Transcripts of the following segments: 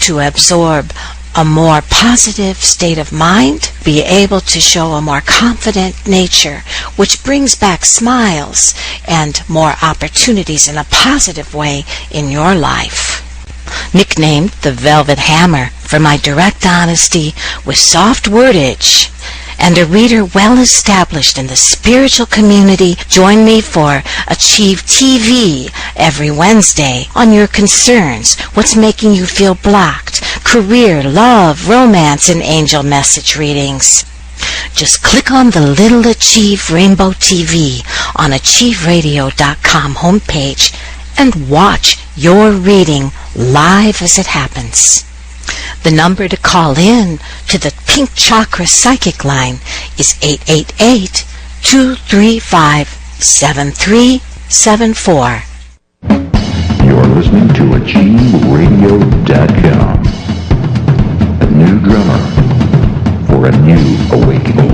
to absorb a more positive state of mind, be able to show a more confident nature, which brings back smiles and more opportunities in a positive way in your life. Nicknamed the Velvet Hammer for my direct honesty with soft wordage, and a reader well established in the spiritual community, join me for Achieve TV every Wednesday on your concerns, what's making you feel blocked, career, love, romance, and angel message readings. Just click on the little Achieve Rainbow TV on achieveradio.com homepage and watch your reading live as it happens. The number to call in to the Pink Chakra Psychic Line is 888-235-7374. You're listening to AchieveRadio.com. A new drummer for a new awakening.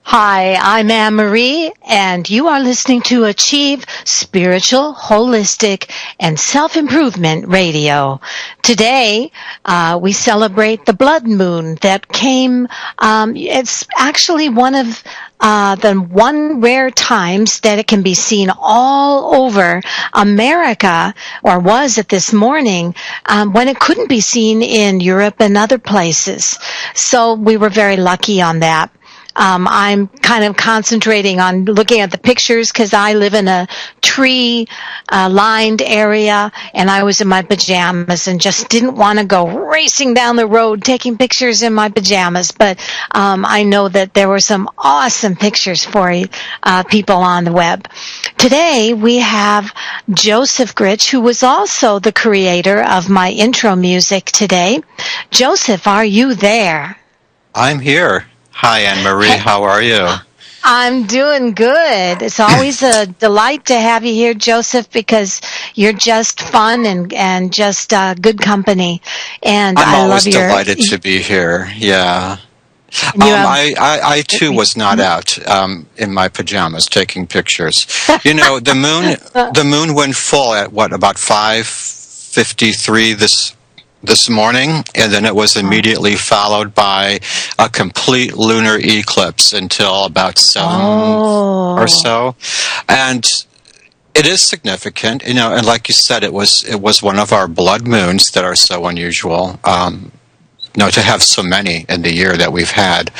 Hi, I'm Ann Marie, and you are listening to Achieve Spiritual, Holistic, and Self-Improvement Radio. Today, we celebrate the blood moon that came, it's actually one of the one rare times that it can be seen all over America, or was at this morning, when it couldn't be seen in Europe and other places. So we were very lucky on that. I'm kind of concentrating on looking at the pictures because I live in a tree-lined area, and I was in my pajamas and just didn't want to go racing down the road taking pictures in my pajamas. But I know that there were some awesome pictures for people on the web. Today we have Joseph Grych, who was also the creator of my intro music today. Joseph, are you there? I'm here. Hi, Ann Marie. How are you? I'm doing good. It's always a delight to have you here, Joseph, because you're just fun and just good company. And I'm always delighted to be here. Yeah. I too was not out in my pajamas taking pictures. You know, the moon went full at about 5:53 this morning, and then it was immediately followed by a complete lunar eclipse until about 7 or so. And it is significant, you know, and like you said, it was one of our blood moons that are so unusual, to have so many in the year that we've had.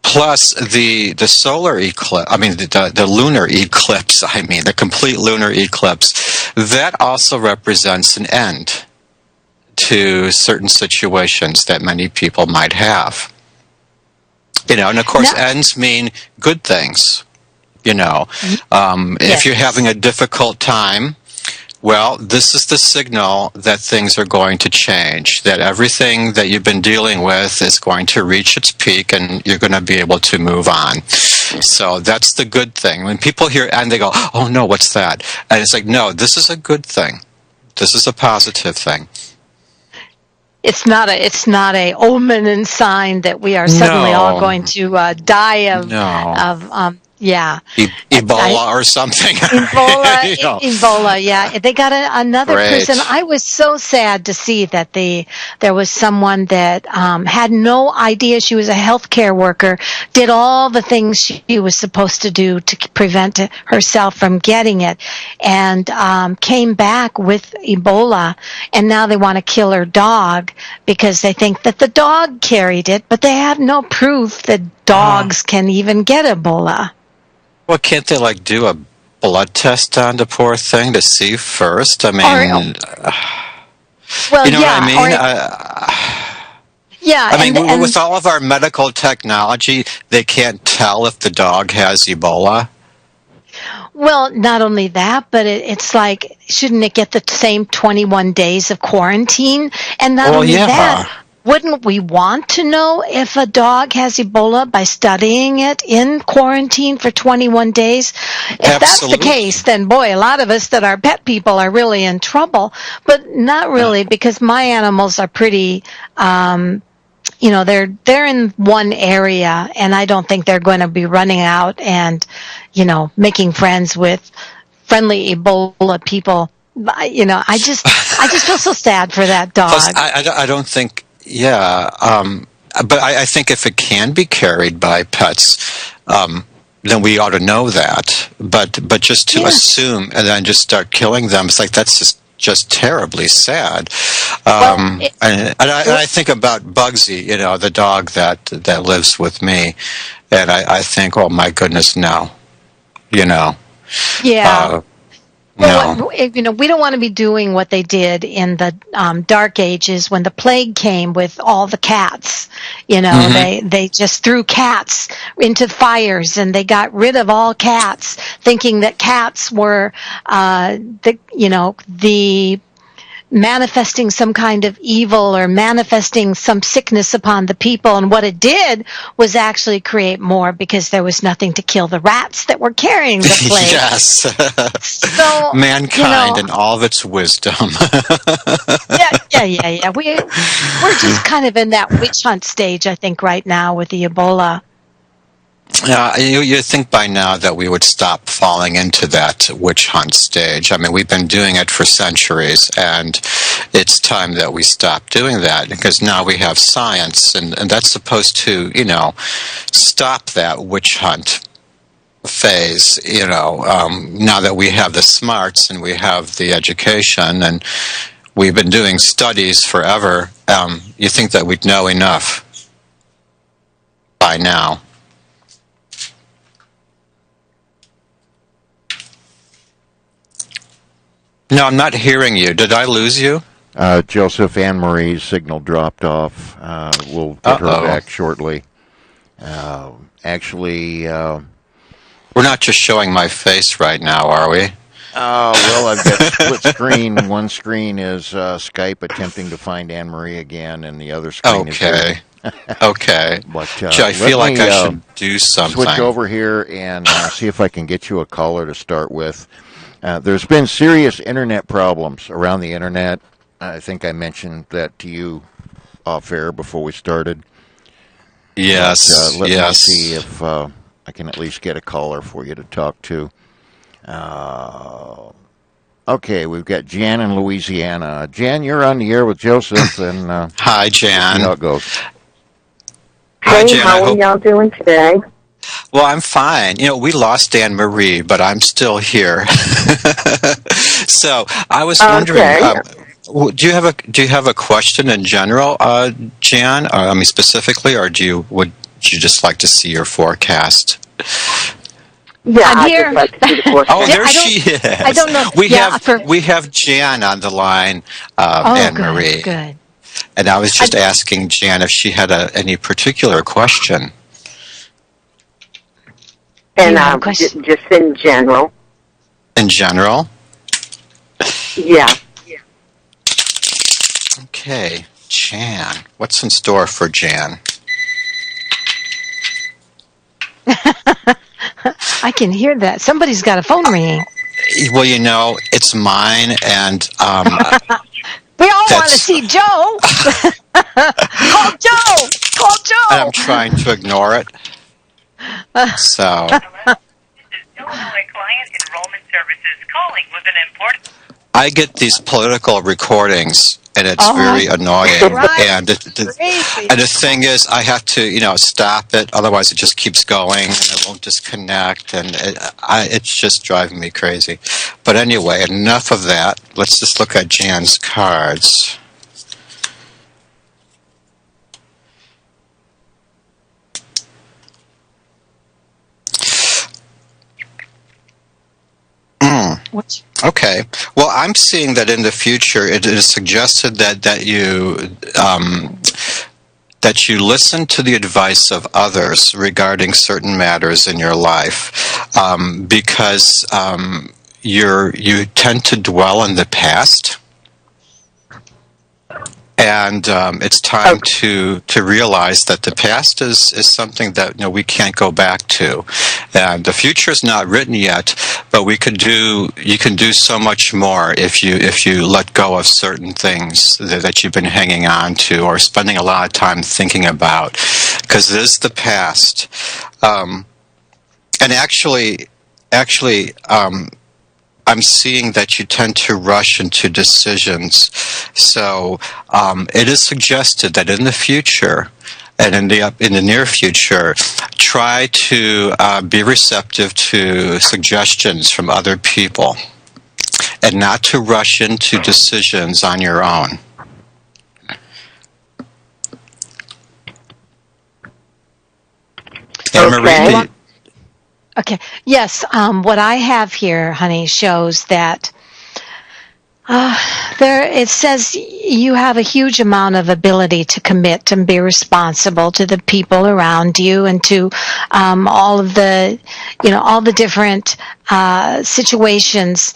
Plus the solar eclipse, the lunar eclipse, the complete lunar eclipse, that also represents an end to certain situations that many people might have. You know, and of course ends mean good things, you know. If you're having a difficult time, well, this is the signal that things are going to change, that everything that you've been dealing with is going to reach its peak and you're going to be able to move on. So that's the good thing. When people hear and they go, oh no, what's that? And it's like, no, this is a good thing. This is a positive thing. It's not a omen and sign that we are suddenly all going to die of Yeah. Ebola or something. Ebola, You know. Ebola, yeah. They got another Great. person. I was so sad to see that there was someone that had no idea. She was a healthcare worker, did all the things she was supposed to do to prevent herself from getting it, and came back with Ebola, and now they want to kill her dog because they think that the dog carried it, but they have no proof that dogs can even get Ebola. Well, can't they do a blood test on the poor thing to see first? I mean, well, you know yeah, what I mean? Yeah, I mean, and with all of our medical technology, they can't tell if the dog has Ebola. well, not only that, but it's like, shouldn't it get the same 21 days of quarantine? And not only that, wouldn't we want to know if a dog has Ebola by studying it in quarantine for 21 days? If that's the case, then boy, a lot of us that are pet people are really in trouble. But not really, because my animals are pretty, they're in one area, and I don't think they're going to be running out and, making friends with friendly Ebola people. I just feel so sad for that dog. Plus, I don't think. Yeah, but I think if it can be carried by pets, then we ought to know that. But just to assume and then just start killing them, it's like that's just terribly sad. And I think about Bugsy, the dog that lives with me, and I think, oh my goodness, no, Yeah. No. We don't want to be doing what they did in the Dark Ages when the plague came with all the cats. They just threw cats into fires, and they got rid of all cats, thinking that cats were the manifesting some kind of evil or manifesting some sickness upon the people. And what it did was actually create more, because there was nothing to kill the rats that were carrying the plague. Yes. So mankind and all of its wisdom. Yeah. We're just kind of in that witch hunt stage, I think, right now with the Ebola. You think by now that we would stop falling into that witch hunt stage. I mean, we've been doing it for centuries, and it's time that we stop doing that, because now we have science, and that's supposed to, stop that witch hunt phase, now that we have the smarts and we have the education, and we've been doing studies forever. You think that we'd know enough by now. No, I'm not hearing you. Did I lose you? Joseph, Ann Marie's signal dropped off. We'll get her back shortly. We're not just showing my face right now, are we? Well, I've got split screen. One screen is Skype attempting to find Ann Marie again, and the other screen is... Okay. But, I feel like I should do something. Switch over here and see if I can get you a caller to start with. There's been serious internet problems around the internet. I think I mentioned that to you off air before we started. Yes. Let me see if I can at least get a caller for you to talk to. Okay, we've got Jan in Louisiana. Jan, you're on the air with Joseph. And hi, Jan. See how it goes. Hey, hi, Jan. how are y'all doing today? Well, I'm fine. We lost Ann Marie, but I'm still here. So I was wondering, do you have a question in general, Jan? I mean, specifically, or would you just like to see your forecast? Yeah, I'm here. I'd just like to see the forecast. Oh, there she is. I don't know. We have Jan on the line, Ann Marie. Good. And I was just asking Jan if she had any particular question. And just in general. In general? Yeah. Okay, Jan. What's in store for Jan? I can hear that. Somebody's got a phone ringing. Well, it's mine, and we all want to see Joe. Call Joe. Call Joe. And I'm trying to ignore it. So, Illinois Client Enrollment Services calling with an important... I get these political recordings, and it's very annoying. And the thing is, I have to, stop it. Otherwise, it just keeps going, and it won't disconnect, and it's just driving me crazy. But anyway, enough of that. Let's just look at Jan's cards. Okay. Well, I'm seeing that in the future, it is suggested that you listen to the advice of others regarding certain matters in your life, because you tend to dwell in the past. And it's time to realize that the past is something that we can't go back to, and the future is not written yet. But you can do so much more if you let go of certain things that you've been hanging on to or spending a lot of time thinking about, because it is the past. And actually. I'm seeing that you tend to rush into decisions. So it is suggested that in the future, and in the near future, try to be receptive to suggestions from other people, and not to rush into decisions on your own. Ann Marie, Okay. Yes. What I have here, honey, shows that it says you have a huge amount of ability to commit and be responsible to the people around you and to all of the, all the different situations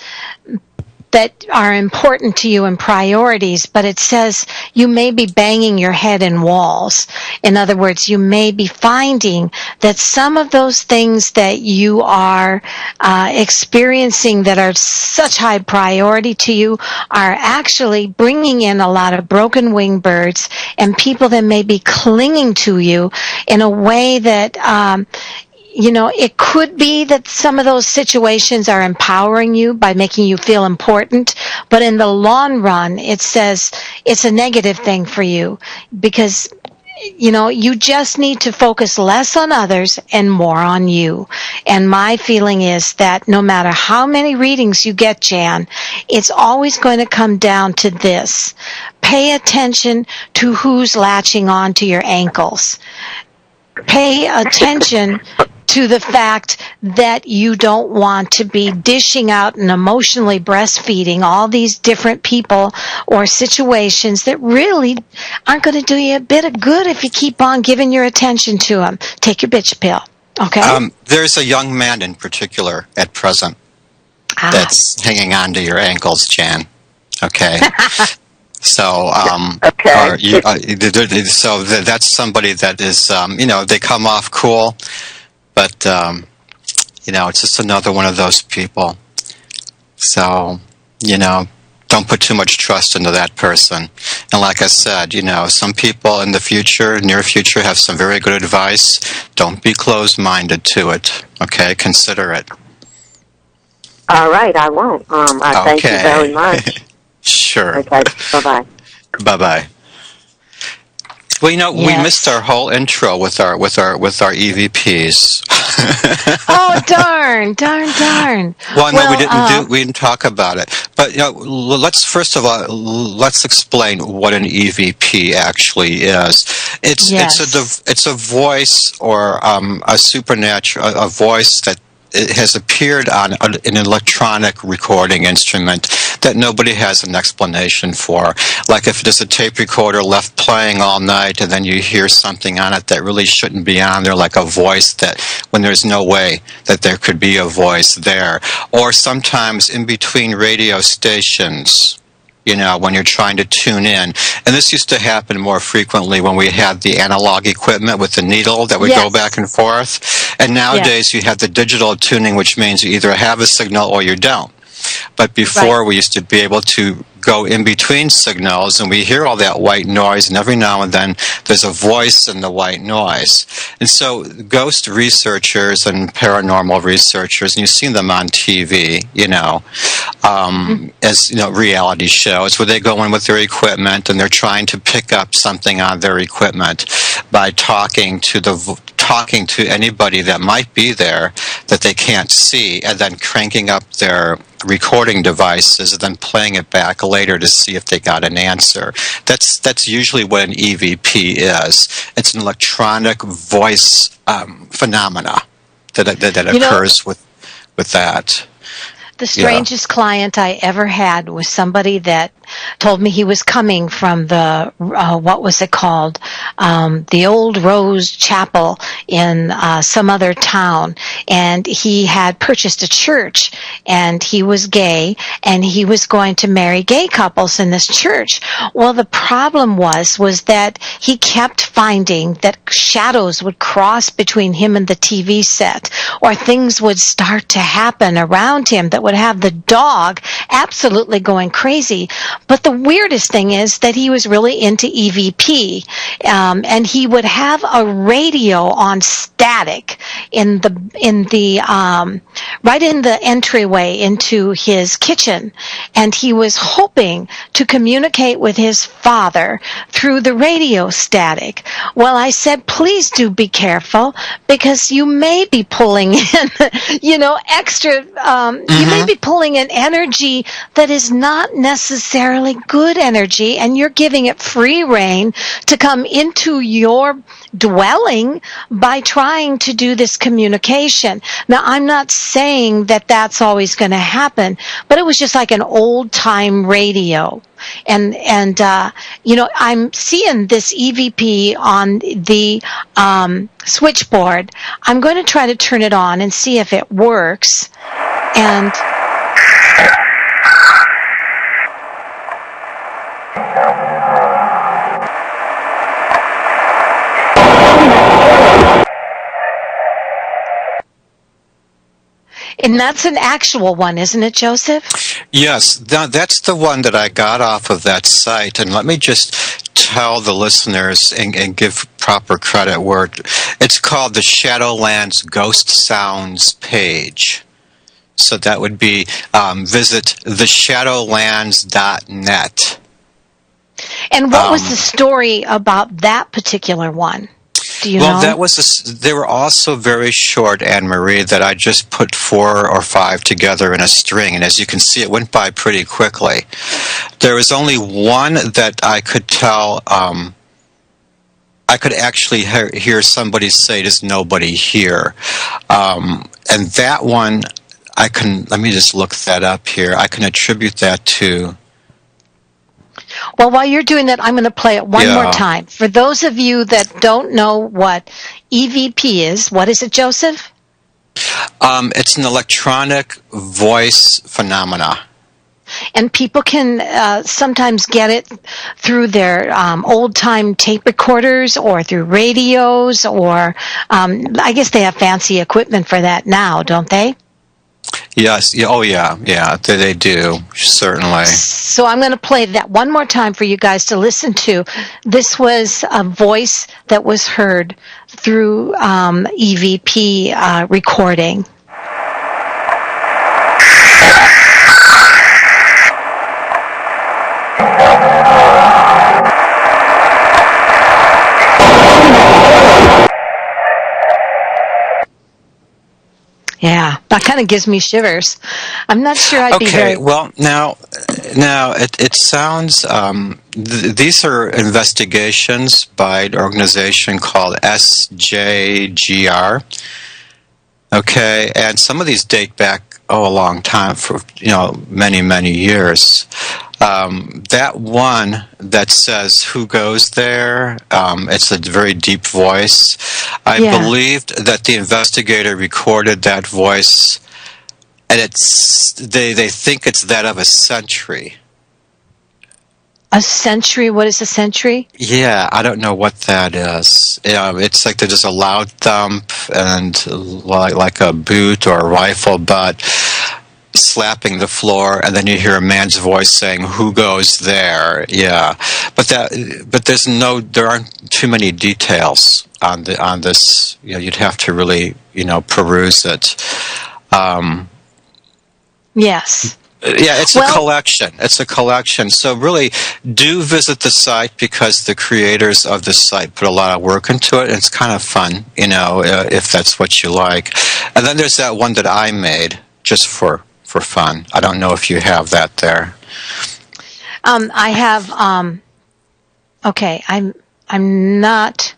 that are important to you and priorities, but it says you may be banging your head in walls. In other words, you may be finding that some of those things that you are experiencing that are such high priority to you are actually bringing in a lot of broken wing birds and people that may be clinging to you in a way that it could be that some of those situations are empowering you by making you feel important, but in the long run, it says it's a negative thing for you because, you just need to focus less on others and more on you. And my feeling is that no matter how many readings you get, Jan, it's always going to come down to this. Pay attention to who's latching on to your ankles. Pay attention to the fact that you don't want to be dishing out and emotionally breastfeeding all these different people or situations that really aren't going to do you a bit of good if you keep on giving your attention to them. Take your bitch pill, okay? There's a young man in particular at present that's hanging on to your ankles, Jan. Okay. So, so that's somebody that is, they come off cool, but, it's just another one of those people. So, don't put too much trust into that person. And like I said, some people in the near future, have some very good advice. Don't be closed-minded to it, okay? Consider it. All right, I won't. I thank you very much. Sure. Okay, bye-bye. Bye-bye. Well, we missed our whole intro with our EVPs. Oh, darn. Well, no, we didn't talk about it. But let's explain what an EVP actually is. It's a voice or a voice that it has appeared on an electronic recording instrument that nobody has an explanation for. Like if there's a tape recorder left playing all night and then you hear something on it that really shouldn't be on there, like a voice that, when there's no way that there could be a voice there. Or sometimes in between radio stations, when you're trying to tune in. And this used to happen more frequently when we had the analog equipment with the needle that would go back and forth. And nowadays you have the digital tuning, which means you either have a signal or you don't. But before we used to be able to go in between signals, and we hear all that white noise, and every now and then there's a voice in the white noise. And so ghost researchers and paranormal researchers, and you've seen them on TV, as reality shows where they go in with their equipment and they're trying to pick up something on their equipment by talking to anybody that might be there that they can't see, and then cranking up their recording devices and then playing it back later to see if they got an answer. That's usually what an EVP is. It's an electronic voice phenomena that occurs with that. The strangest client I ever had was somebody that told me he was coming from the, what was it called? The old Rose Chapel in some other town. And he had purchased a church, and he was gay, and he was going to marry gay couples in this church. Well, the problem was that he kept finding that shadows would cross between him and the TV set, or things would start to happen around him that would have the dog absolutely going crazy. But the weirdest thing is that he was really into EVP, and he would have a radio on static in the right in the entryway into his kitchen, and he was hoping to communicate with his father through the radio static. Well, I said, please do be careful, because you may be pulling in, extra. You may be pulling in energy that is not necessarily good energy, and you're giving it free rein to come into your dwelling by trying to do this communication. Now, I'm not saying that that's always going to happen, but it was just like an old-time radio. And I'm seeing this EVP on the switchboard. I'm going to try to turn it on and see if it works. And that's an actual one, isn't it, Joseph? Yes, that's the one that I got off of that site. And let me just tell the listeners and give proper credit where it's called the Shadowlands Ghost Sounds page. So that would be visit theshadowlands.net. And what was the story about that particular one? Do you know? They were also very short, Ann Marie, that I just put 4 or 5 together in a string, and as you can see, it went by pretty quickly. There was only one that I could tell. I could actually hear somebody say, "There's nobody here," and that one I can. Let me just look that up here. I can attribute that to. Well, while you're doing that, I'm going to play it one more time. For those of you that don't know what EVP is, what is it, Joseph? It's an electronic voice phenomena. And people can sometimes get it through their old-time tape recorders or through radios, or I guess they have fancy equipment for that now, don't they? Yes. Oh, yeah. They do, certainly. So I'm going to play that one more time for you guys to listen to. This was a voice that was heard through EVP recording. Yeah, that kind of gives me shivers. I'm not sure I'd be very... Okay, well, now it sounds... these are investigations by an organization called SJGR. Okay, and some of these date back, a long time, for, many, many years. That one that says who goes there, it's a very deep voice. I believed that the investigator recorded that voice, and they think it's that of a sentry. A sentry? What is a sentry? Yeah, I don't know what that is. It's like there's a loud thump and like a boot or a rifle, but slapping the floor, and then you hear a man's voice saying, "Who goes there?" Yeah, but there aren't too many details on this. You'd have to really peruse it. Yes. Yeah, it's a collection. It's a collection. So really, do visit the site, because the creators of the site put a lot of work into it. And it's kind of fun, if that's what you like. And then there's that one that I made just for fun. I don't know if you have that there. I have. Okay, I'm not.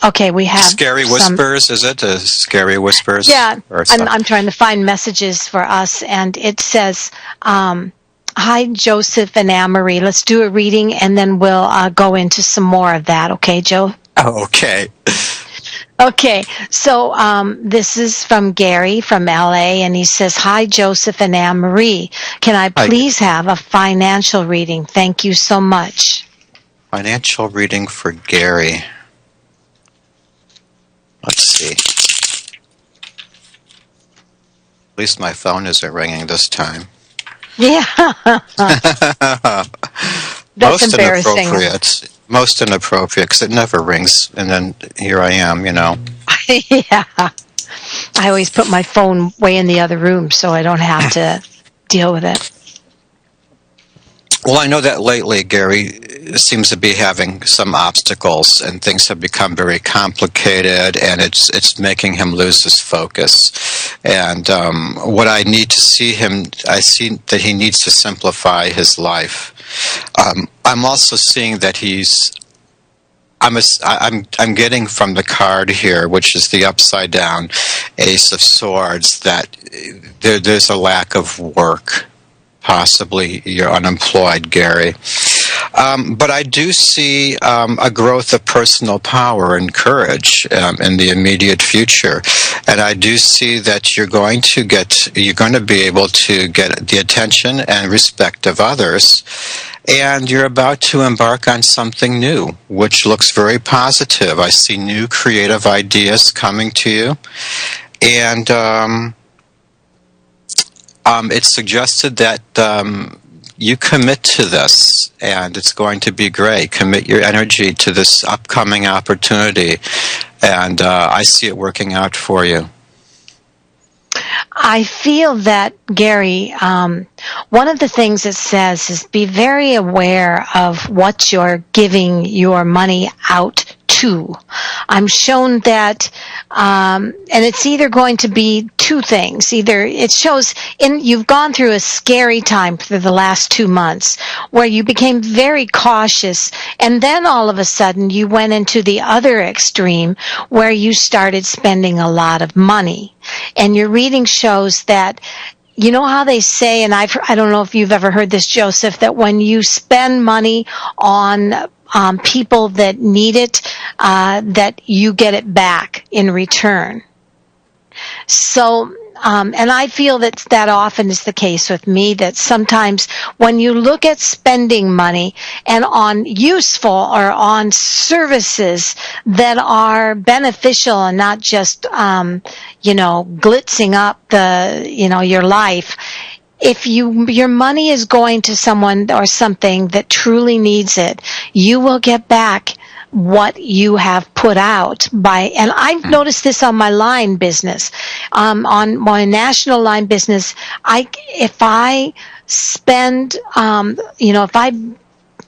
Okay, we have Scary Whispers, is it? Scary Whispers? Yeah, I'm trying to find messages for us, and it says, hi, Joseph and Ann Marie. Let's do a reading, and then we'll go into some more of that. Okay, Joe? Oh, okay. Okay, so this is from Gary from LA, and he says, hi, Joseph and Ann Marie. Can I please have a financial reading? Thank you so much. Financial reading for Gary. Let's see. At least my phone isn't ringing this time. Yeah. That's embarrassing. Most inappropriate, because it never rings, and then here I am, Yeah. I always put my phone way in the other room so I don't have to deal with it. Well, I know that lately Gary seems to be having some obstacles, and things have become very complicated, and it's making him lose his focus. And what I need to see him, I see that he needs to simplify his life. I'm also seeing that I'm getting from the card here, which is the upside down Ace of Swords, that there's a lack of work. Possibly you're unemployed, Gary. But I do see a growth of personal power and courage in the immediate future. And I do see that you're going to be able to get the attention and respect of others. And you're about to embark on something new, which looks very positive. I see new creative ideas coming to you. And it's suggested that you commit to this, and it's going to be great. Commit your energy to this upcoming opportunity, and I see it working out for you. I feel that, Gary, one of the things it says is be very aware of what you're giving your money out to. I'm shown that, and it's either going to be two things. Either it shows you've gone through a scary time for the last 2 months where you became very cautious, and then all of a sudden you went into the other extreme where you started spending a lot of money. And your reading shows that, you know how they say, and I don't know if you've ever heard this, Joseph, that when you spend money on people that need it, that you get it back in return. So, and I feel that often is the case with me, that sometimes when you look at spending money and on useful or on services that are beneficial and not just, glitzing up your life, if your money is going to someone or something that truly needs it, you will get back what you have put out and I've noticed this on my line business, on my national line business. If I spend, if I,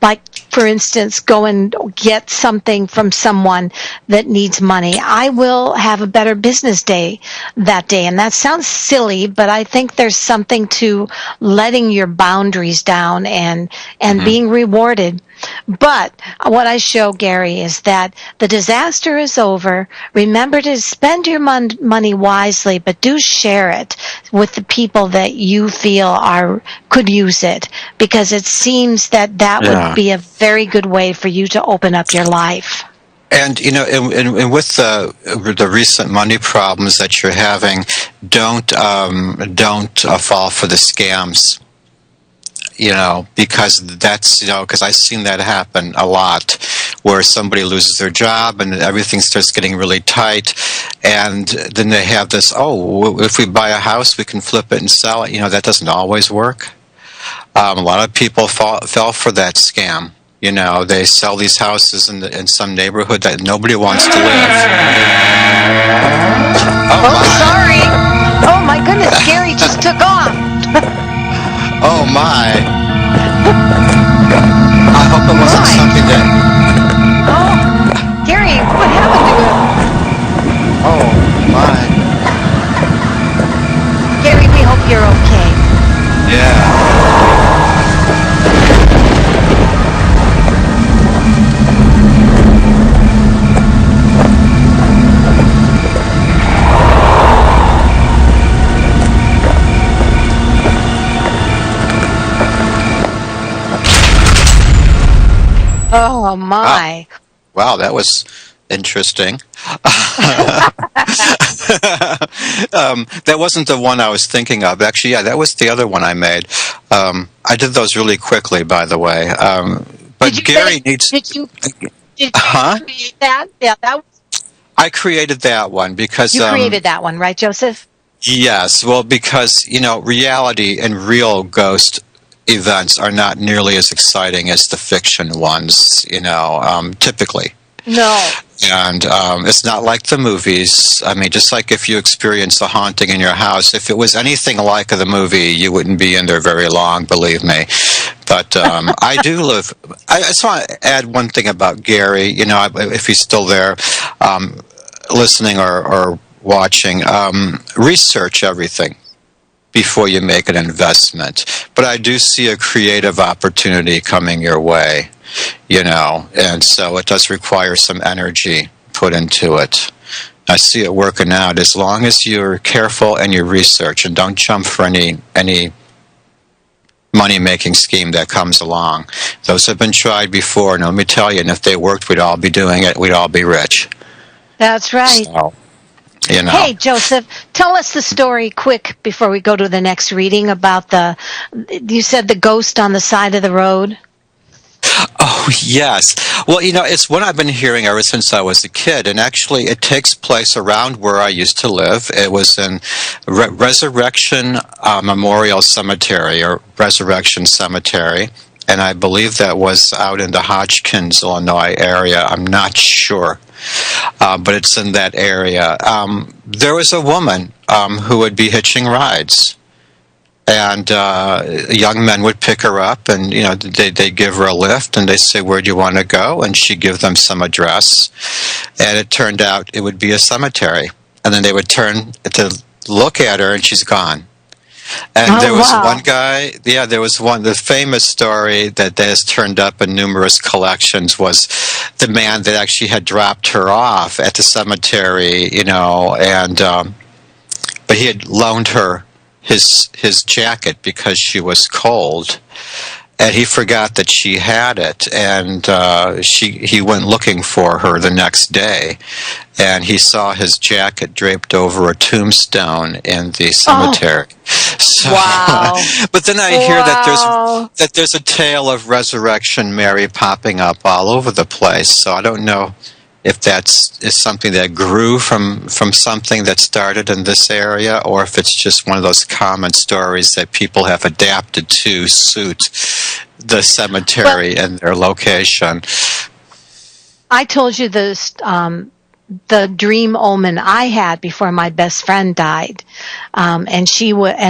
like, for instance, go and get something from someone that needs money, I will have a better business day that day. And that sounds silly, but I think there's something to letting your boundaries down and being rewarded. But what I show, Gary, is that the disaster is over. Remember to spend your money wisely, but do share it with the people that you feel could use it, because it seems that would be a very good way for you to open up your life. And and with the recent money problems that you're having, don't fall for the scams. Because because I've seen that happen a lot, where somebody loses their job and everything starts getting really tight, and then they have this, if we buy a house, we can flip it and sell it. That doesn't always work. A lot of people fell for that scam. They sell these houses in some neighborhood that nobody wants to live. Sorry. Oh, my goodness, Gary just took off. Oh, my. I hope it wasn't something that... Oh, Gary, what happened to him? Oh, my. Gary, we hope you're okay. Yeah. Oh, my. Wow, that was interesting. That wasn't the one I was thinking of. Actually, yeah, that was the other one I made. I did those really quickly, by the way. But Gary needs... Did you create that? Yeah, that was... I created that one because... You created that one, right, Joseph? Yes, well, because, reality and real ghost events are not nearly as exciting as the fiction ones, typically. No. And it's not like the movies. I mean, just like if you experience a haunting in your house, if it was anything like the movie, you wouldn't be in there very long, believe me. But I do live... I just want to add one thing about Gary, if he's still there, listening or watching. Research everything before you make an investment. But I do see a creative opportunity coming your way, and so it does require some energy put into it. I see it working out as long as you're careful and you research and don't jump for any money-making scheme that comes along. Those have been tried before, and let me tell you, and if they worked, we'd all be doing it. We'd all be rich. That's right. So, Hey, Joseph, tell us the story quick before we go to the next reading about you said the ghost on the side of the road. Oh, yes. Well, it's one I've been hearing ever since I was a kid, and actually it takes place around where I used to live. It was in Resurrection Memorial Cemetery, or Resurrection Cemetery, and I believe that was out in the Hodgkins, Illinois area. I'm not sure. But it's in that area. There was a woman who would be hitching rides, and young men would pick her up, and they'd give her a lift, and they'd say, "Where do you want to go?" And she'd give them some address, and it turned out it would be a cemetery, and then they would turn to look at her, and she's gone. And there was one guy, there was the famous story that has turned up in numerous collections was the man that actually had dropped her off at the cemetery, but he had loaned her his jacket because she was cold. And he forgot that she had it, and he went looking for her the next day, and he saw his jacket draped over a tombstone in the cemetery. So, wow! But then I hear that there's a tale of Resurrection Mary popping up all over the place. So I don't know if is something that grew from something that started in this area, or if it's just one of those common stories that people have adapted to suit the cemetery and their location. I told you this, the dream omen I had before my best friend died, and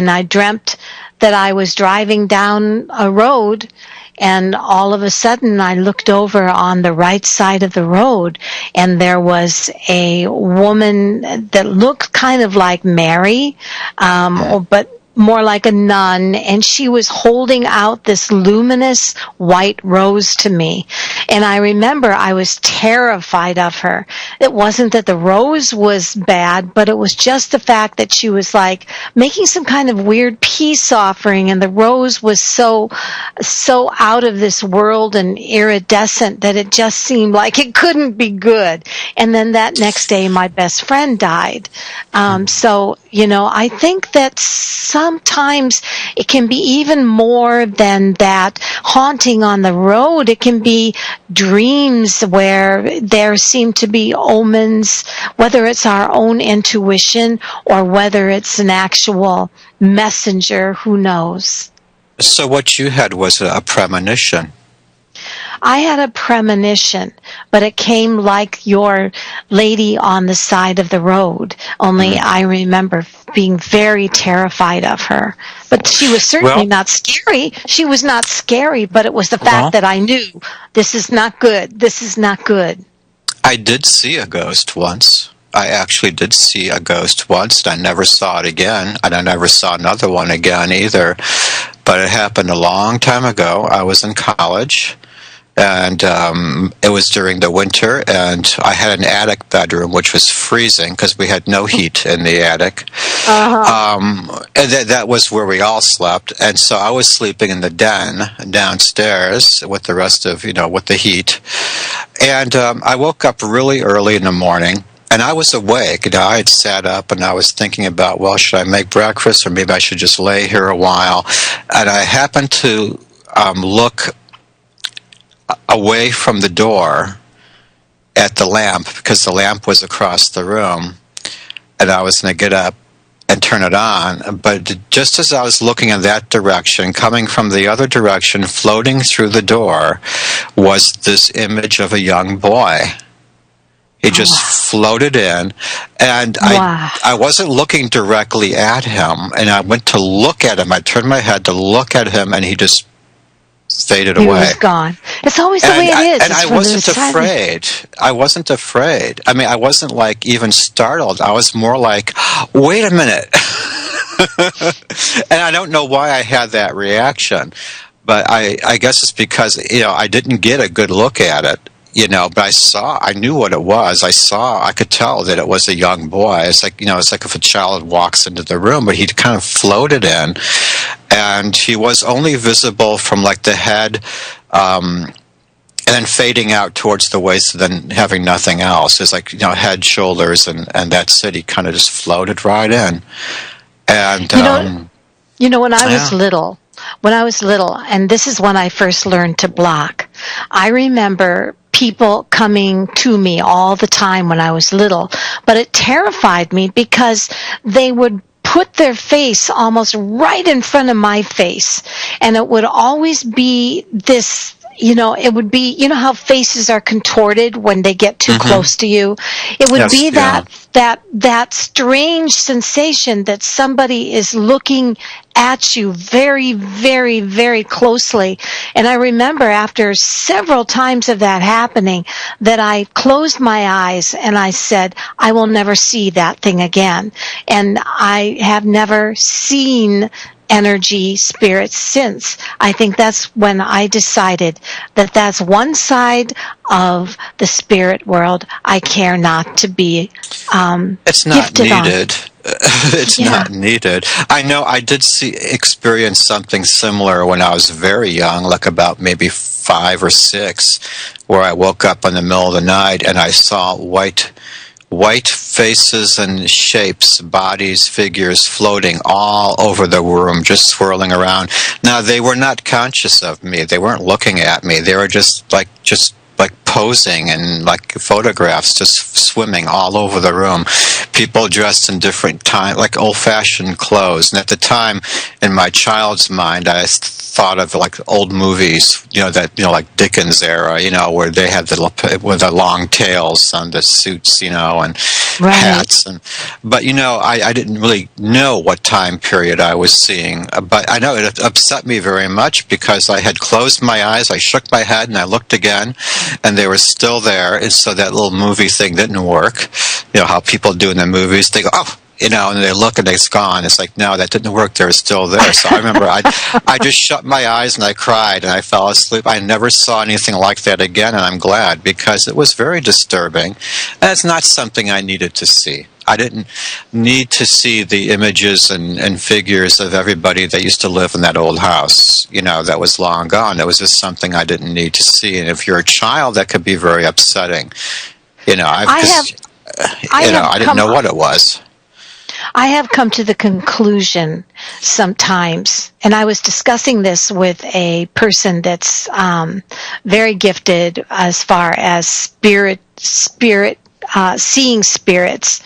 I dreamt that I was driving down a road. And all of a sudden, I looked over on the right side of the road, and there was a woman that looked kind of like Mary, but more like a nun, and she was holding out this luminous white rose to me. And I remember I was terrified of her. It wasn't that the rose was bad, but it was just the fact that she was like making some kind of weird peace offering, and the rose was so out of this world and iridescent that it just seemed like it couldn't be good. And then that next day, my best friend died. So, I think that sometimes it can be even more than that haunting on the road. It can be dreams where there seem to be omens, whether it's our own intuition or whether it's an actual messenger, who knows? So what you had was a premonition. I had a premonition, but it came like your lady on the side of the road. Only I remember being very terrified of her. But she was certainly not scary. She was not scary, but it was the fact that I knew this is not good. This is not good. I did see a ghost once. I actually did see a ghost once, and I never saw it again, and I never saw another one again either. But it happened a long time ago. I was in college. And it was during the winter, and I had an attic bedroom, which was freezing because we had no heat in the attic. And that was where we all slept. And so I was sleeping in the den downstairs with the rest of, with the heat. And I woke up really early in the morning. And I was awake. I had sat up and I was thinking about, well, should I make breakfast or maybe I should just lay here a while? And I happened to look away from the door at the lamp because the lamp was across the room, and I was going to get up and turn it on. But just as I was looking in that direction, coming from the other direction, floating through the door, was this image of a young boy. He just floated in, and I wasn't looking directly at him, and I went to look at him. I turned my head to look at him, and he just faded away. He was gone. It's always the way it is. And I wasn't afraid. I wasn't afraid. I mean, I wasn't like even startled. I was more like, wait a minute. And I don't know why I had that reaction, but I guess it's because, I didn't get a good look at it. But I knew what it was. I could tell that it was a young boy. It's like, it's like if a child walks into the room, but he kind of floated in, and he was only visible from like the head, and then fading out towards the waist, and then having nothing else. It's like, head, shoulders, and that's it. He kind of just floated right in. And, when I was little, and this is when I first learned to block, I remember people coming to me all the time when I was little, but it terrified me because they would put their face almost right in front of my face, and it would always be this, it would be, how faces are contorted when they get too close to you. It would be that strange sensation that somebody is looking at you very, very, very closely. And I remember after several times of that happening that I closed my eyes and I said, I will never see that thing again. And I have never seen energy spirits since. I think that's when I decided that that's one side of the spirit world I care not to be it's not needed. It's not needed. I know I did experience something similar when I was very young, like about maybe 5 or 6, where I woke up in the middle of the night and I saw white faces and shapes, bodies, figures floating all over the room, just swirling around. Now, they were not conscious of me. They weren't looking at me. They were just like posing and like photographs, just swimming all over the room. People dressed in different like old-fashioned clothes. And at the time, in my child's mind, I thought of like old movies, like Dickens era, where they had the long tails on the suits, and hats. But I didn't really know what time period I was seeing. But I know it upset me very much because I had closed my eyes, I shook my head, and I looked again, and they were still there. And so that little movie thing didn't work. How people do in the movies, they go, oh, and they look and it's gone. It's like, no, that didn't work. They're still there. So I remember I just shut my eyes and I cried and I fell asleep. I never saw anything like that again, and I'm glad, because it was very disturbing. And it's not something I needed to see. I didn't need to see the images and figures of everybody that used to live in that old house, that was long gone. It was just something I didn't need to see. And if you're a child, that could be very upsetting. I didn't know what it was. I have come to the conclusion sometimes, and I was discussing this with a person that's very gifted as far as seeing spirits.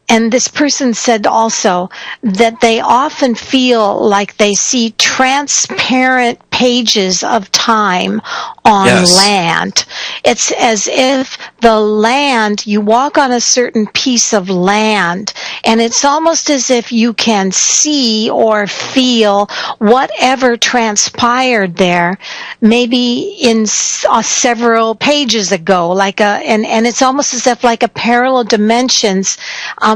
And this person said also that they often feel like they see transparent pages of time on land. It's as if the land, you walk on a certain piece of land, and it's almost as if you can see or feel whatever transpired there, maybe in several pages ago, and it's almost as if like a parallel dimensions.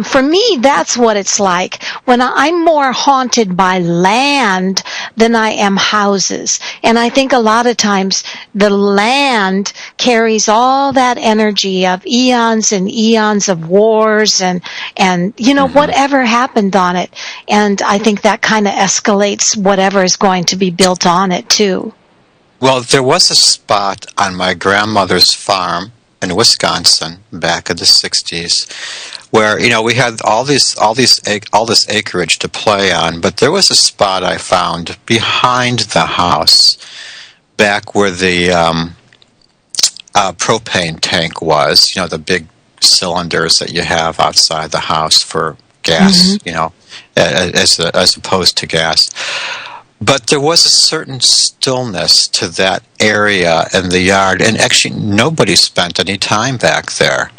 For me, that's what it's like. When I'm more haunted by land than I am houses. And I think a lot of times the land carries all that energy of eons and eons of wars and whatever happened on it. And I think that kind of escalates whatever is going to be built on it too. Well, there was a spot on my grandmother's farm in Wisconsin back in the 60s where, we had all this acreage to play on, but there was a spot I found behind the house back where the propane tank was, the big cylinders that you have outside the house for gas, as opposed to gas. But there was a certain stillness to that area in the yard, and actually nobody spent any time back there.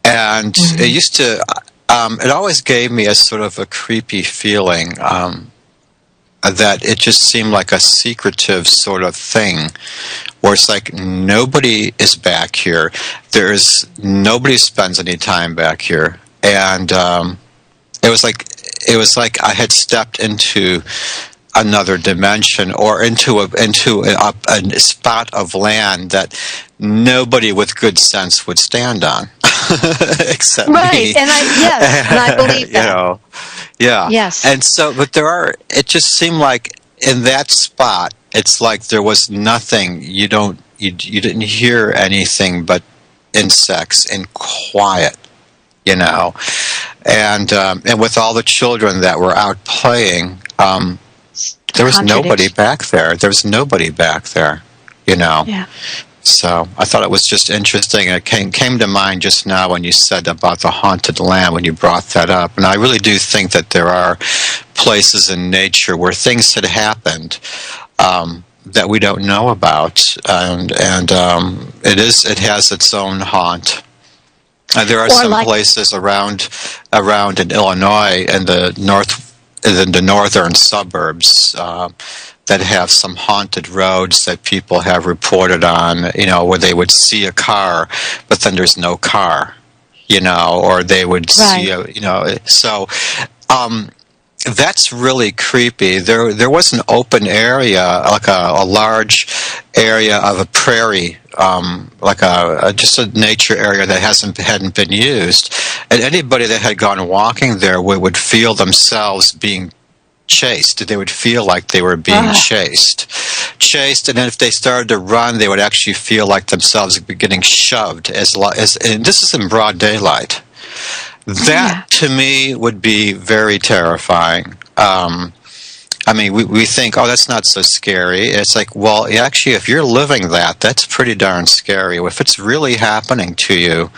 And it used to, it always gave me a sort of a creepy feeling that it just seemed like a secretive sort of thing, where it's like nobody is back here. Nobody spends any time back here, and it was like I had stepped into another dimension or into a spot of land that nobody with good sense would stand on, except me. And I believe that. Yes. And so, but it just seemed like in that spot, it's like there was nothing. You didn't hear anything but insects and quiet, and with all the children that were out playing, there was nobody back there. Yeah. So I thought it was just interesting. It came to mind just now when you said about the haunted land, when you brought that up. And I really do think that there are places in nature where things had happened that we don't know about, and it has its own haunt. There are some places around in Illinois and the northern suburbs that have some haunted roads that people have reported on, where they would see a car, but then there's no car, or they would see so that's really creepy. There was an open area, like a large area of a prairie, like just a nature area that hadn't been used, and anybody that had gone walking there would feel themselves being chased. They would feel like they were being chased, and then if they started to run, they would actually feel like themselves getting shoved. And this is in broad daylight. That to me would be very terrifying. We think, oh, that's not so scary. It's like, well, actually, if you're living that's pretty darn scary. If it's really happening to you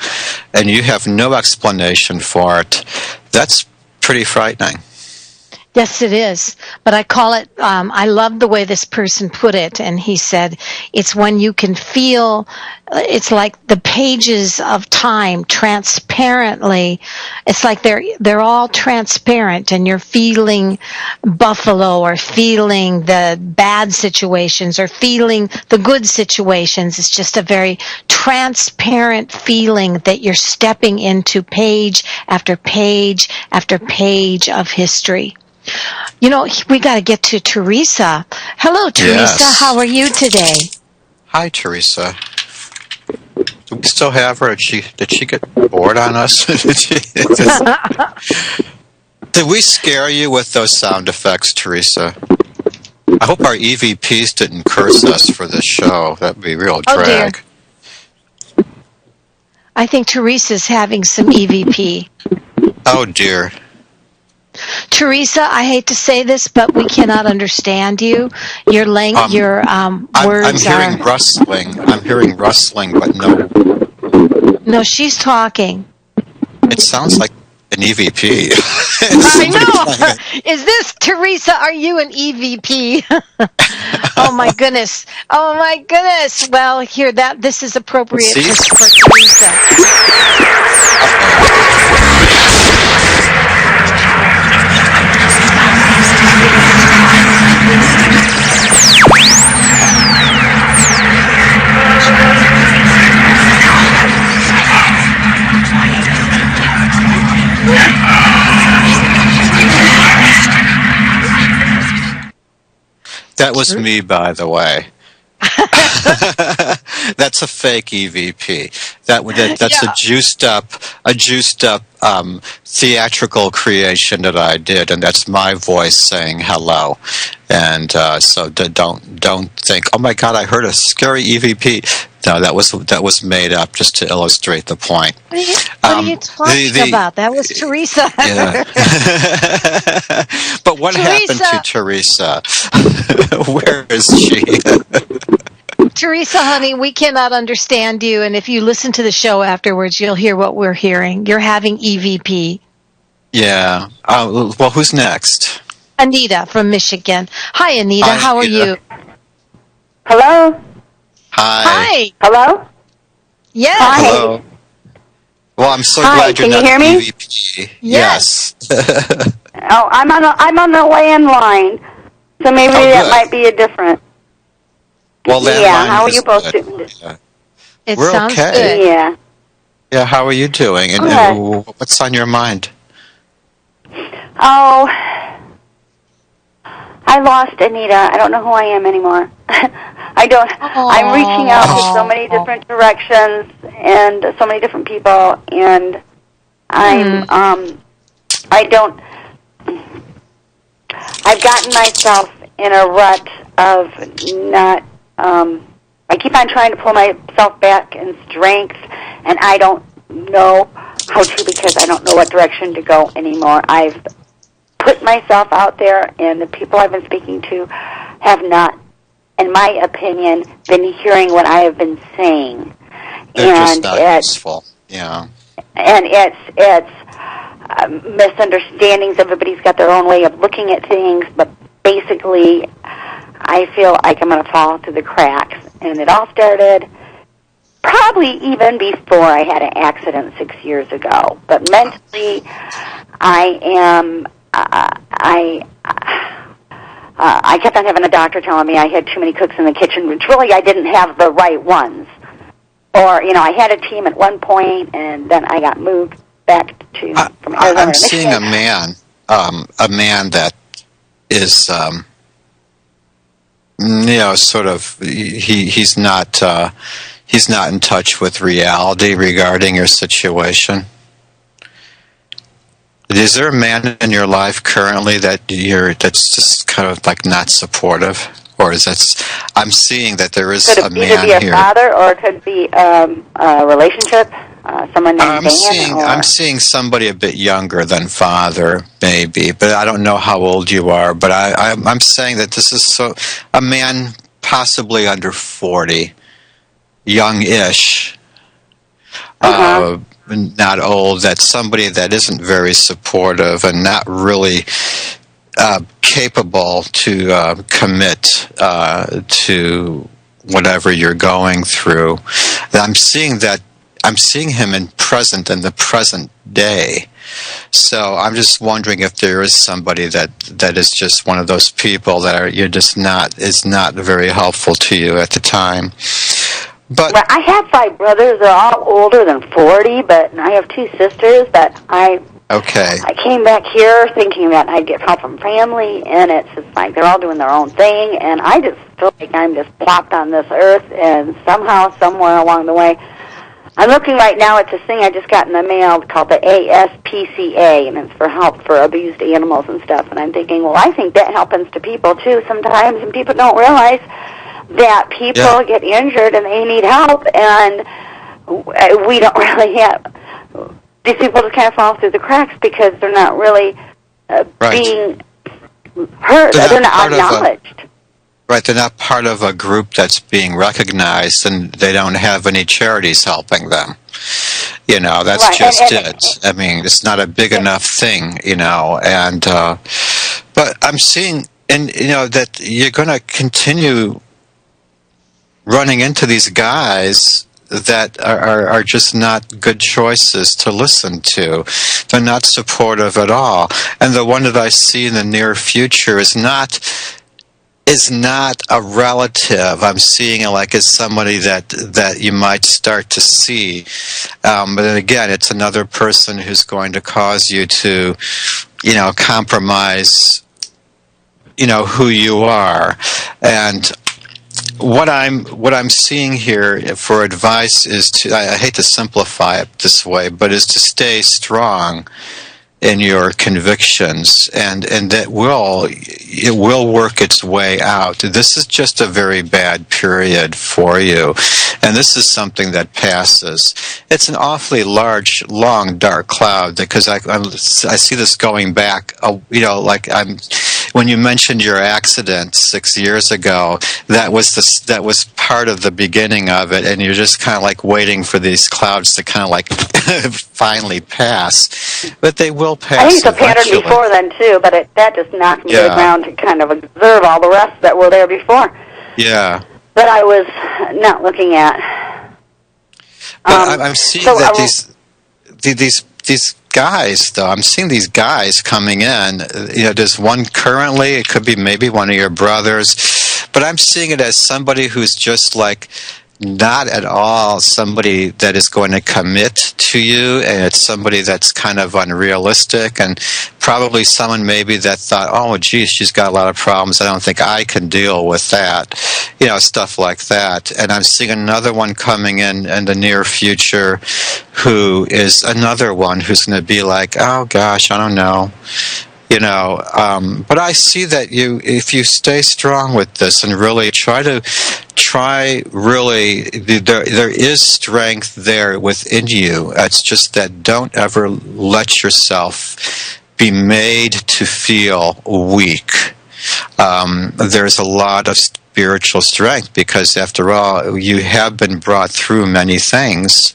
and you have no explanation for it, that's pretty frightening. Yes, it is. But I call it, I love the way this person put it. And he said, it's when you can feel, it's like the pages of time transparently. It's like they're all transparent, and you're feeling buffalo or feeling the bad situations or feeling the good situations. It's just a very transparent feeling that you're stepping into page after page after page of history. We got to get to Teresa. Hello, Teresa. Yes. How are you today? Hi, Teresa. Do we still have her? Did she get bored on us? Did we scare you with those sound effects, Teresa? I hope our EVPs didn't curse us for this show. That'd be real drag. Dear. I think Teresa's having some EVP. Oh, dear. Teresa, I hate to say this, but we cannot understand you. Your words I'm hearing rustling. I'm hearing rustling, but no. No, she's talking. It sounds like an EVP. I know. Is this Teresa? Are you an EVP? Oh my goodness. Oh my goodness. Well, here this is appropriate for Teresa. That was me, by the way. That's a fake EVP. That's a juiced up theatrical creation that I did, and that's my voice saying hello. And so don't think, oh my God, I heard a scary EVP. No, that was made up just to illustrate the point. What are you talking about? That was Teresa. Yeah. But what happened to Teresa? Where is she? Teresa, honey, we cannot understand you, and if you listen to the show afterwards, you'll hear what we're hearing. You're having EVP. Yeah. Well, who's next? Anita from Michigan. Hi, Anita. Hi, how Anita. are you? Hello? Hi. Hello? Yes. Hi. Hello. Well, I'm so Hi, glad you're can you not hear me? EVP. Yes. Oh, I'm on the landline, so maybe that good. might be a different. Well, Yeah, how are is you both good. doing? Yeah. It We're sounds okay. good. Yeah. Yeah, how are you doing? And Okay. what's on your mind? Oh, I lost Anita. I don't know who I am anymore. I'm reaching out to so many different directions and so many different people, and I've gotten myself in a rut of not, I keep on trying to pull myself back in strength, and I don't know how to because I don't know what direction to go anymore. I've put myself out there, and the people I've been speaking to have not, in my opinion, been hearing what I have been saying. They're just not useful. Yeah. And it's misunderstandings. Everybody's got their own way of looking at things, but basically, I feel like I'm going to fall through the cracks. And it all started probably even before I had an accident 6 years ago. But mentally, I am. I kept on having a doctor telling me I had too many cooks in the kitchen, which really I didn't have the right ones. Or, I had a team at one point, and then I got moved back to from Arizona. I'm seeing a man that is, sort of, he's not in touch with reality regarding your situation. Is there a man in your life currently that's just kind of like not supportive, or is that? I'm seeing that there is a man here. Could it be a father, or it could be a relationship? Someone named Dan? I'm seeing somebody a bit younger than father, maybe, but I don't know how old you are. But I'm saying that this is a man possibly under 40, young-ish. Not old, that's somebody that isn't very supportive and not really capable to commit to whatever you're going through. I'm seeing him in the present day. So I'm just wondering if there is somebody that is just one of those people that is not very helpful to you at the time. But well, I have 5 brothers. They're all older than 40, but I have 2 sisters that I came back here thinking that I'd get help from family, and it's just like they're all doing their own thing, and I just feel like I'm just plopped on this earth, and somehow, somewhere along the way, I'm looking right now at this thing I just got in the mail called the ASPCA, and it's for help for abused animals and stuff, and I'm thinking, well, I think that happens to people, too, sometimes, and people don't realize that people get injured and they need help, and we don't really have. These people just kind of fall through the cracks because they're not really being heard. They're not acknowledged. Right, they're not part of a group that's being recognized, and they don't have any charities helping them. You know, that's right. Just it. I mean, it's not a big enough thing, you know, and, but I'm seeing, and, you know, that you're going to continue running into these guys that are just not good choices to listen to. They're not supportive at all. And the one that I see in the near future is not a relative. I'm seeing it like as somebody that you might start to see. But then again, it's another person who's going to cause you to, you know, compromise, you know, who you are. And what I'm seeing here for advice is to, I hate to simplify it this way, but is to stay strong in your convictions, and that it will work its way out. This is just a very bad period for you, and this is something that passes. It's an awfully large, long, dark cloud, because I see this going back, you know, like when you mentioned your accident 6 years ago, that was part of the beginning of it, and you're just kind of like waiting for these clouds to kind of like finally pass. But they will pass. I think it's a pattern before then too, but that just knocked me to the ground to kind of observe all the rest that were there before. Yeah. That I was not looking at. But I'm seeing that these guys, though, I'm seeing these guys coming in. You know, there's one currently. It could be maybe one of your brothers, but I'm seeing it as somebody who's just like not at all somebody that is going to commit to you, and it's somebody that's kind of unrealistic, and probably someone maybe that thought, oh, geez, she's got a lot of problems. I don't think I can deal with that. You know, stuff like that. And I'm seeing another one coming in the near future who is another one who's going to be like, oh, gosh, I don't know. You know, but I see that if you stay strong with this and really there is strength there within you. It's just that don't ever let yourself be made to feel weak. There's a lot of spiritual strength, because after all, you have been brought through many things,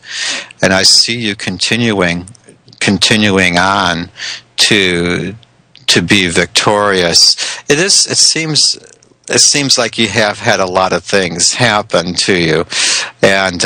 and I see you continuing on to be victorious. It seems like you have had a lot of things happen to you, and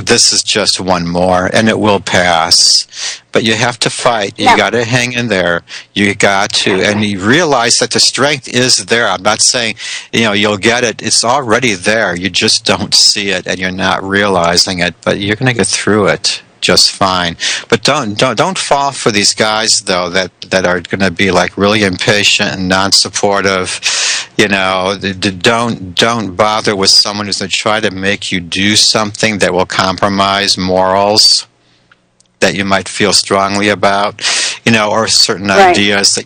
this is just one more, and it will pass. But you have to fight. You got to hang in there. You got to, and you realize that the strength is there. I'm not saying, you know, you'll get it. It's already there. You just don't see it, and you're not realizing it. But you're going to get through it just fine. But don't fall for these guys, though, that are going to be like really impatient and non-supportive. You know, don't bother with someone who's going to try to make you do something that will compromise morals that you might feel strongly about, you know, or certain ideas.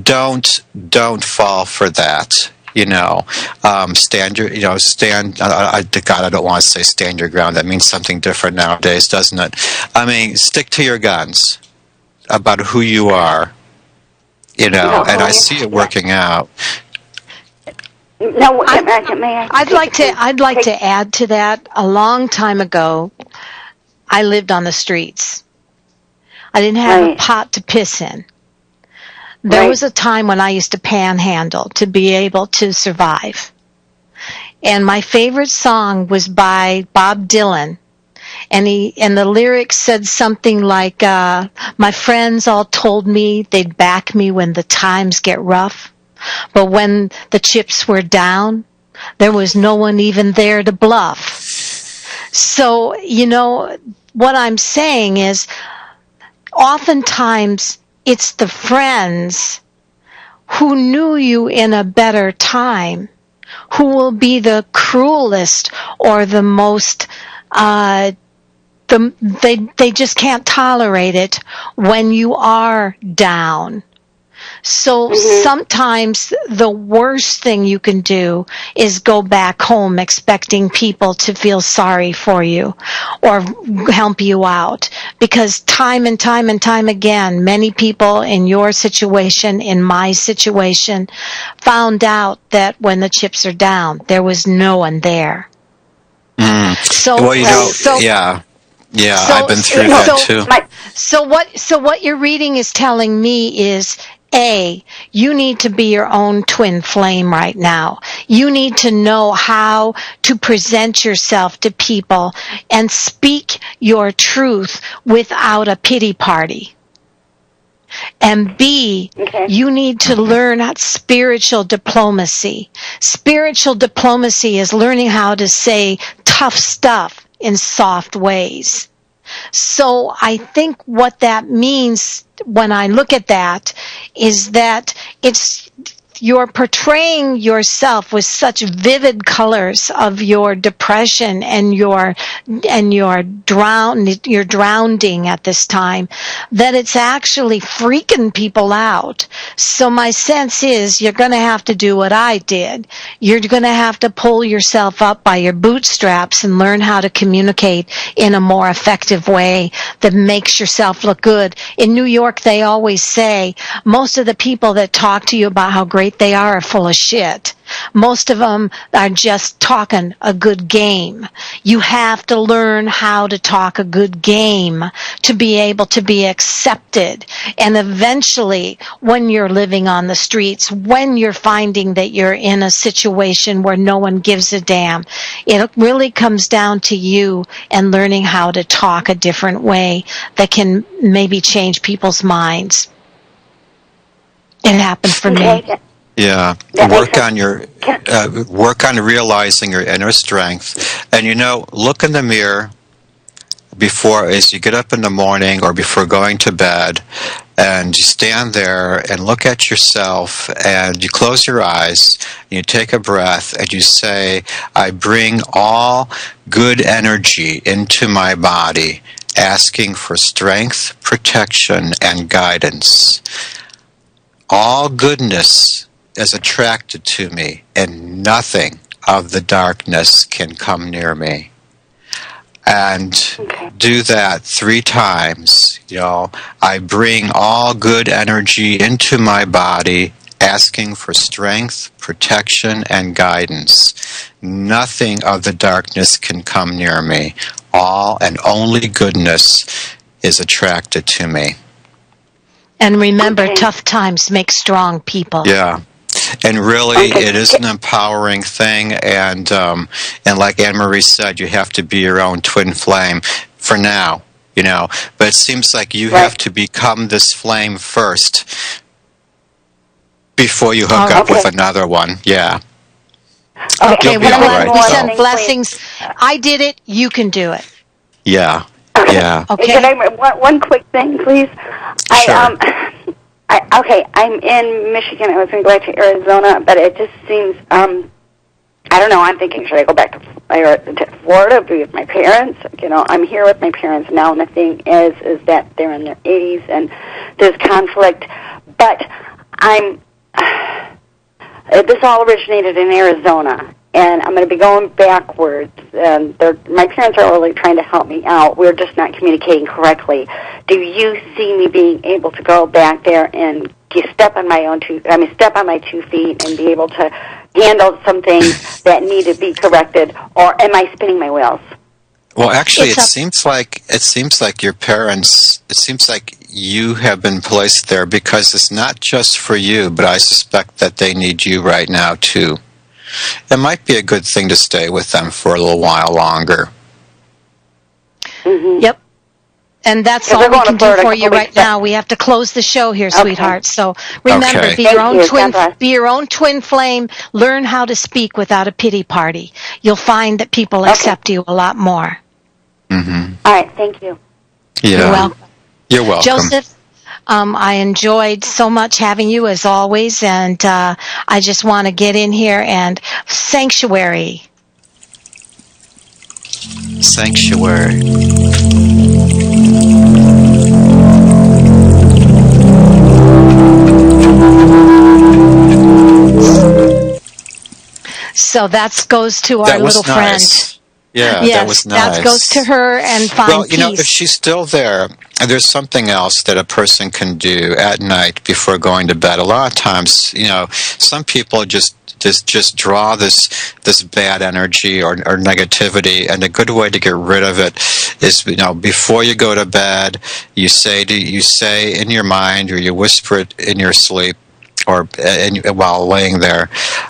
Don't fall for that. You know, stand. God, I don't want to say stand your ground. That means something different nowadays, doesn't it? I mean, stick to your guns about who you are, you know, and I see it working out. No, I'd like to add to that. A long time ago, I lived on the streets. I didn't have a pot to piss in. There was a time when I used to panhandle to be able to survive. And my favorite song was by Bob Dylan. And the lyrics said something like, my friends all told me they'd back me when the times get rough. But when the chips were down, there was no one even there to bluff. So, you know, what I'm saying is, oftentimes it's the friends who knew you in a better time who will be the cruelest or the most, they just can't tolerate it when you are down. So sometimes the worst thing you can do is go back home expecting people to feel sorry for you or help you out. Because time and time and time again, many people in your situation, in my situation, found out that when the chips are down, there was no one there. So, well, I've been through that too. So what your reading is telling me is, A, you need to be your own twin flame right now. You need to know how to present yourself to people and speak your truth without a pity party. And B, you need to learn spiritual diplomacy. Spiritual diplomacy is learning how to say tough stuff in soft ways. So I think what that means when I look at that is that you're portraying yourself with such vivid colors of your depression and your drowning at this time that it's actually freaking people out. So my sense is you're going to have to do what I did. You're going to have to pull yourself up by your bootstraps and learn how to communicate in a more effective way that makes yourself look good. In New York, they always say most of the people that talk to you about how great they are full of shit. Most of them are just talking a good game. You have to learn how to talk a good game to be able to be accepted. And eventually, when you're living on the streets, when you're finding that you're in a situation where no one gives a damn, it really comes down to you and learning how to talk a different way that can maybe change people's minds. It happened for me. Yeah, work on realizing your inner strength, and look in the mirror before, as you get up in the morning or before going to bed, and you stand there and look at yourself, and you close your eyes, and you take a breath, and you say, "I bring all good energy into my body, asking for strength, protection, and guidance. All goodness is attracted to me, and nothing of the darkness can come near me." And do that 3 times. I bring all good energy into my body, asking for strength, protection, and guidance. Nothing of the darkness can come near me. All and only goodness is attracted to me. And remember, tough times make strong people. Yeah. And really, it is an empowering thing, and like Ann Marie said, you have to be your own twin flame for now, But it seems like you have to become this flame first before you hook up with another one. Yeah. Okay, well, let me send blessings. I did it. You can do it. Yeah. Yeah. Okay. Can I one quick thing, please? Sure. I'm in Michigan. I was going to go back to Arizona, but it just seems, I don't know, I'm thinking, should I go back to Florida, be with my parents? I'm here with my parents now, and the thing is that they're in their 80s, and there's conflict, but this all originated in Arizona, and I'm going to be going backwards. My parents are really trying to help me out. We're just not communicating correctly. Do you see me being able to go back there and step on my 2 feet and be able to handle some things that need to be corrected, or am I spinning my wheels? Well, actually, it seems like your parents. It seems like you have been placed there because it's not just for you, but I suspect that they need you right now too. It might be a good thing to stay with them for a little while longer. Mm-hmm. Yep. And that's all we can do for you right now. We have to close the show here, sweetheart. So remember, be your own twin flame. Learn how to speak without a pity party. You'll find that people accept you a lot more. Mm-hmm. All right. Thank you. Yeah. You're welcome. You're welcome. Joseph, I enjoyed so much having you as always, and I just want to get in here and sanctuary. So that goes to our little friend. Yeah, yes, that was nice. That goes to her and find Well, peace. if she's still there, there's something else that a person can do at night before going to bed. A lot of times, some people just draw this bad energy or negativity, and a good way to get rid of it is, before you go to bed, you say in your mind, or you whisper it in your sleep, or while laying there,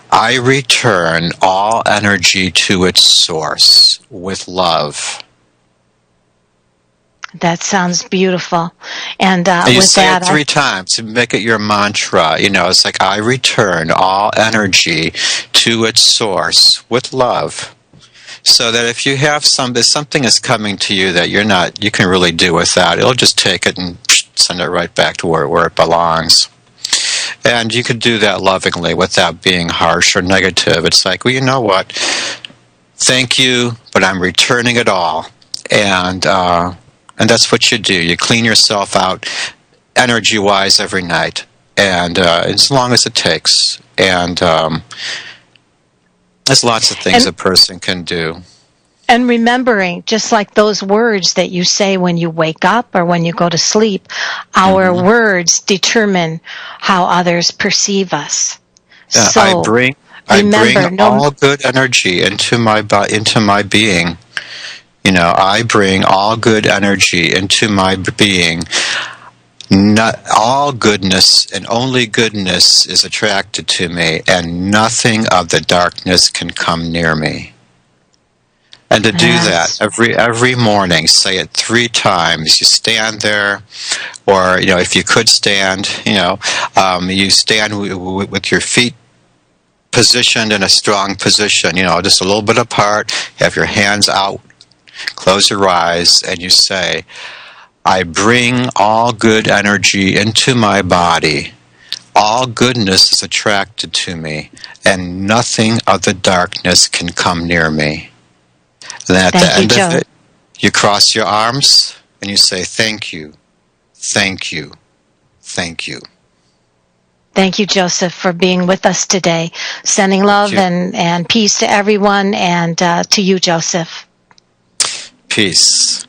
I return all energy to its source with love. That sounds beautiful. And you with say that, it 3 times. Make it your mantra. It's like, I return all energy to its source with love. So that if you have if something is coming to you that you can really do without, it'll just take it and send it right back to where it belongs. And you could do that lovingly without being harsh or negative. It's like, well, you know what? Thank you, but I'm returning it all. And that's what you do. You clean yourself out energy-wise every night, and as long as it takes. And there's lots of things a person can do. And remembering, just like those words that you say when you wake up or when you go to sleep, our words determine how others perceive us. Yeah, so I bring all good energy into my being. I bring all good energy into my being. Not all goodness and only goodness is attracted to me, and nothing of the darkness can come near me. And to do that every morning, say it 3 times. You stand there, or if you could stand, you stand with your feet positioned in a strong position. Just a little bit apart. Have your hands out. Close your eyes, and you say, I bring all good energy into my body. All goodness is attracted to me, and nothing of the darkness can come near me. And at the end of it, you cross your arms, and you say, thank you, thank you, thank you. Thank you, Joseph, for being with us today. Sending love and peace to everyone, and to you, Joseph. Peace.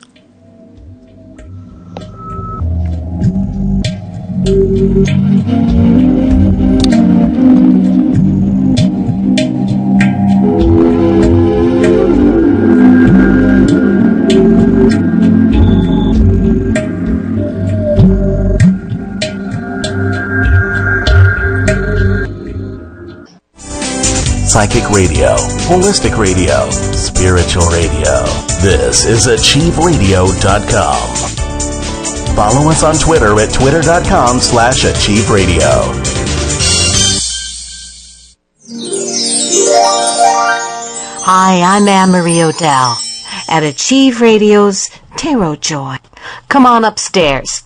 Psychic radio, holistic radio, spiritual radio. This is AchieveRadio.com. Follow us on Twitter at twitter.com/AchieveRadio. Hi, I'm Ann Marie Oct at Achieve Radio's Tarot Joy. Come on upstairs.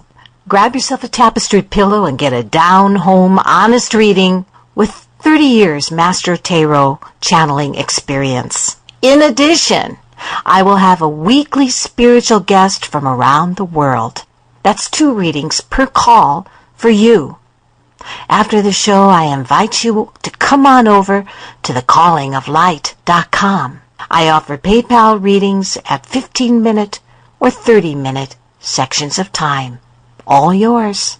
Grab yourself a tapestried pillow and get a down-home, honest reading with 30 years Master Tarot channeling experience. In addition, I will have a weekly spiritual guest from around the world. That's 2 readings per call for you. After the show, I invite you to come on over to thecallingoflight.com. I offer PayPal readings at 15-minute or 30-minute sections of time. All yours.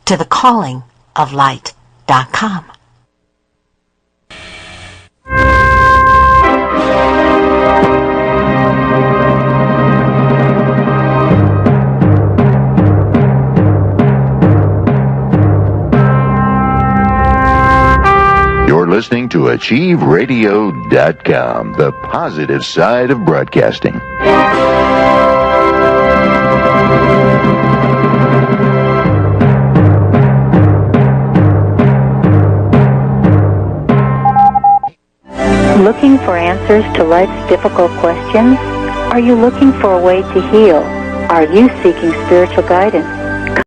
To thecallingoflight.com. You're listening to AchieveRadio.com, the positive side of broadcasting. Looking for answers to life's difficult questions? Are you looking for a way to heal? Are you seeking spiritual guidance?